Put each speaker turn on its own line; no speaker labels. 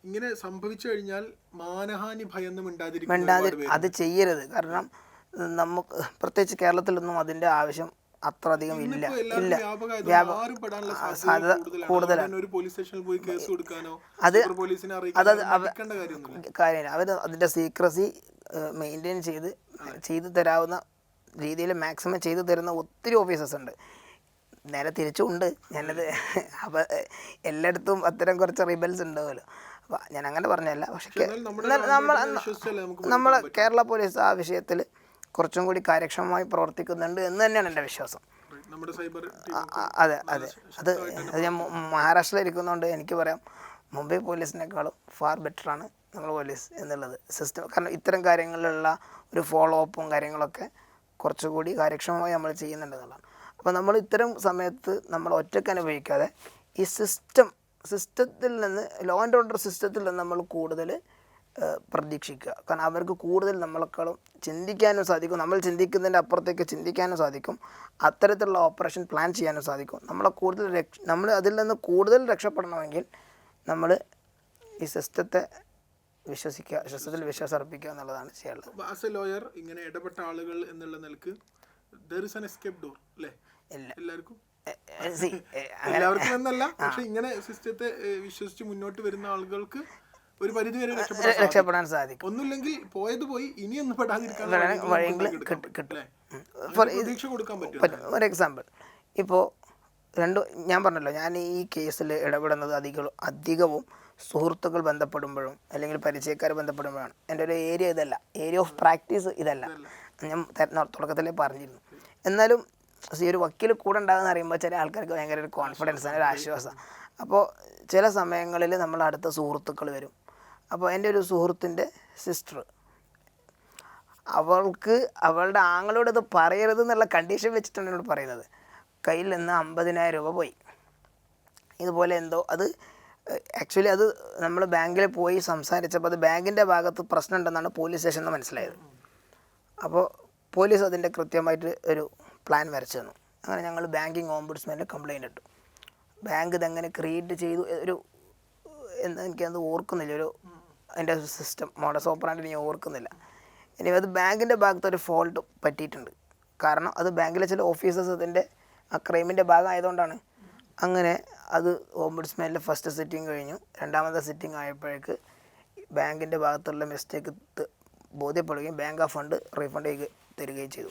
ഇങ്ങനെ സംഭവിച്ചു കഴിഞ്ഞാൽ മാനഹാനി ഭയന്നും
അത് ചെയ്യരുത്. കാരണം നമുക്ക് പ്രത്യേകിച്ച് കേരളത്തിലൊന്നും അതിൻ്റെ ആവശ്യം അത്ര അധികം ഇല്ല. സാധ്യത കൂടുതലാണ്. കാര്യമില്ല. അവർ അതിൻ്റെ സീക്രസി മെയിൻറ്റെയിൻ ചെയ്ത് തരാവുന്ന രീതിയിൽ മാക്സിമം ചെയ്തു തരുന്ന ഒത്തിരി ഓഫീസേഴ്സ് ഉണ്ട്. നേരെ തിരിച്ചുണ്ട്. ഞാനത് അപ്പോൾ എല്ലായിടത്തും അത്തരം കുറച്ച് റിബൽസ് ഉണ്ടാവുമല്ലോ. അപ്പോൾ ഞാൻ അങ്ങനെ പറഞ്ഞല്ല. പക്ഷേ നമ്മൾ കേരള പോലീസ് ആ വിഷയത്തിൽ കുറച്ചും കൂടി കാര്യക്ഷമമായി പ്രവർത്തിക്കുന്നുണ്ട് എന്ന് തന്നെയാണ് എൻ്റെ വിശ്വാസം. അതെ അത് ഞാൻ മഹാരാഷ്ട്രയിൽ ഇരിക്കുന്നതുകൊണ്ട് എനിക്ക് പറയാം, മുംബൈ പോലീസിനേക്കാളും ഫാർ ബെറ്ററാണ് നമ്മുടെ പോലീസ് എന്നുള്ളത് സിസ്റ്റം. കാരണം ഇത്തരം കാര്യങ്ങളിലുള്ള ഒരു ഫോളോ അപ്പും കാര്യങ്ങളൊക്കെ കുറച്ചുകൂടി കാര്യക്ഷമമായി നമ്മൾ ചെയ്യുന്നുണ്ട് എന്നുള്ളതാണ്. അപ്പോൾ നമ്മൾ ഇത്തരം സമയത്ത് നമ്മൾ ഒറ്റയ്ക്ക് അനുഭവിക്കാതെ ഈ സിസ്റ്റത്തിൽ നിന്ന്, ലോ ആൻഡ് ഓർഡർ സിസ്റ്റത്തിൽ നിന്ന് നമ്മൾ കൂടുതൽ പ്രതീക്ഷിക്കുക. കാരണം അവർക്ക് കൂടുതൽ നമ്മളെക്കാളും ചിന്തിക്കാനും സാധിക്കും. നമ്മൾ ചിന്തിക്കുന്നതിൻ്റെ അപ്പുറത്തേക്ക് ചിന്തിക്കാനും സാധിക്കും. അത്തരത്തിലുള്ള ഓപ്പറേഷൻ പ്ലാൻ ചെയ്യാനും സാധിക്കും. നമ്മൾ അതിൽ നിന്ന് കൂടുതൽ രക്ഷപ്പെടണമെങ്കിൽ നമ്മൾ ഈ സിസ്റ്റത്തിൽ വിശ്വാസം അർപ്പിക്കുക എന്നുള്ളതാണ് ചെയ്യാനുള്ളത്.
ആസ് എ ലോയർ, ഇങ്ങനെ ഇടപെട്ട ആളുകൾ എന്നുള്ള നിലക്ക് there is an escape door അല്ലേ എല്ലാവർക്കും? എല്ലാവർക്കും എന്നല്ല, പക്ഷെ ഇങ്ങനെ സിസ്റ്റത്തെ വിശ്വസിച്ച് മുന്നോട്ട് വരുന്ന ആളുകൾക്ക് ഒരു പരിധി വരെ
രക്ഷപ്പെടാൻ സാധിക്കും.
ഒന്നുമില്ലെങ്കിൽ പോയത് പോയി, ഇനിയൊന്നും പെടാതിരിക്കാൻ കൊടുക്കാൻ പറ്റും.
ഒരു എക്സാമ്പിൾ, ഇപ്പോൾ ഞാൻ പറഞ്ഞല്ലോ, ഞാൻ ഈ കേസിൽ ഇടപെടുന്നത് അധികവും സുഹൃത്തുക്കൾ ബന്ധപ്പെടുമ്പോഴും അല്ലെങ്കിൽ പരിചയക്കാർ ബന്ധപ്പെടുമ്പോഴാണ്. എൻ്റെ ഒരു ഏരിയ ഓഫ് പ്രാക്ടീസ് ഇതല്ല. ഞാൻ തുടക്കത്തിലേ പറഞ്ഞിരുന്നു. എന്നാലും ഈ ഒരു വക്കീൽ കൂടെ ഉണ്ടാകുന്ന അറിയുമ്പോൾ ചില ആൾക്കാർക്ക് ഭയങ്കര ഒരു കോൺഫിഡൻസാണ്, ഒരു ആശ്വാസം. അപ്പോൾ ചില സമയങ്ങളിൽ നമ്മൾ അടുത്ത സുഹൃത്തുക്കൾ വരും. അപ്പോൾ എൻ്റെ ഒരു സുഹൃത്തിൻ്റെ സിസ്റ്റർ, അവളുടെ ആങ്ങളോട് ഇത് പറയരുത് എന്നുള്ള കണ്ടീഷൻ വെച്ചിട്ടാണ് എന്നോട് പറയുന്നത്. കയ്യിൽ നിന്ന് 50,000 രൂപ പോയി. ഇതുപോലെ എന്തോ അത് ആക്ച്വലി അത് നമ്മൾ ബാങ്കിൽ പോയി സംസാരിച്ചപ്പോൾ അത് ബാങ്കിൻ്റെ ഭാഗത്ത് പ്രശ്നമുണ്ടെന്നാണ് പോലീസ് സ്റ്റേഷനിൽ നിന്ന് മനസ്സിലായത്. അപ്പോൾ പോലീസ് അതിൻ്റെ കൃത്യമായിട്ട് ഒരു പ്ലാൻ വരച്ചു തന്നു. അങ്ങനെ ഞങ്ങൾ ബാങ്കിങ് ഓംബുഡ്സ്മാനിൽ കംപ്ലയിൻ്റ് ഇട്ടു. ബാങ്ക് ഇതെങ്ങനെ ക്രിയേറ്റ് ചെയ്തു എനിക്കത് ഓർക്കുന്നില്ല, അതിൻ്റെ സിസ്റ്റം മോഡസ് ഓപ്പറാൻഡ് ഞാൻ ഓർക്കുന്നില്ല. ഇനി അത് ബാങ്കിൻ്റെ ഭാഗത്ത് ഒരു ഫോൾട്ട് പറ്റിയിട്ടുണ്ട്. കാരണം അത് ബാങ്കിലെ ചില ഓഫീസേഴ്സ് അതിൻ്റെ ആ ക്രൈമിൻ്റെ ഭാഗമായതുകൊണ്ടാണ്. അങ്ങനെ അത് ഓംബുഡ്സ്മാനിലെ ഫസ്റ്റ് സിറ്റിംഗ് കഴിഞ്ഞു. രണ്ടാമത്തെ സിറ്റിംഗ് ആയപ്പോഴേക്ക് ബാങ്കിൻ്റെ ഭാഗത്തുള്ള മിസ്റ്റേക്ക് ബോധ്യപ്പെടുകയും ബാങ്ക് ആ ഫണ്ട് റീഫണ്ട് തരികയും ചെയ്തു.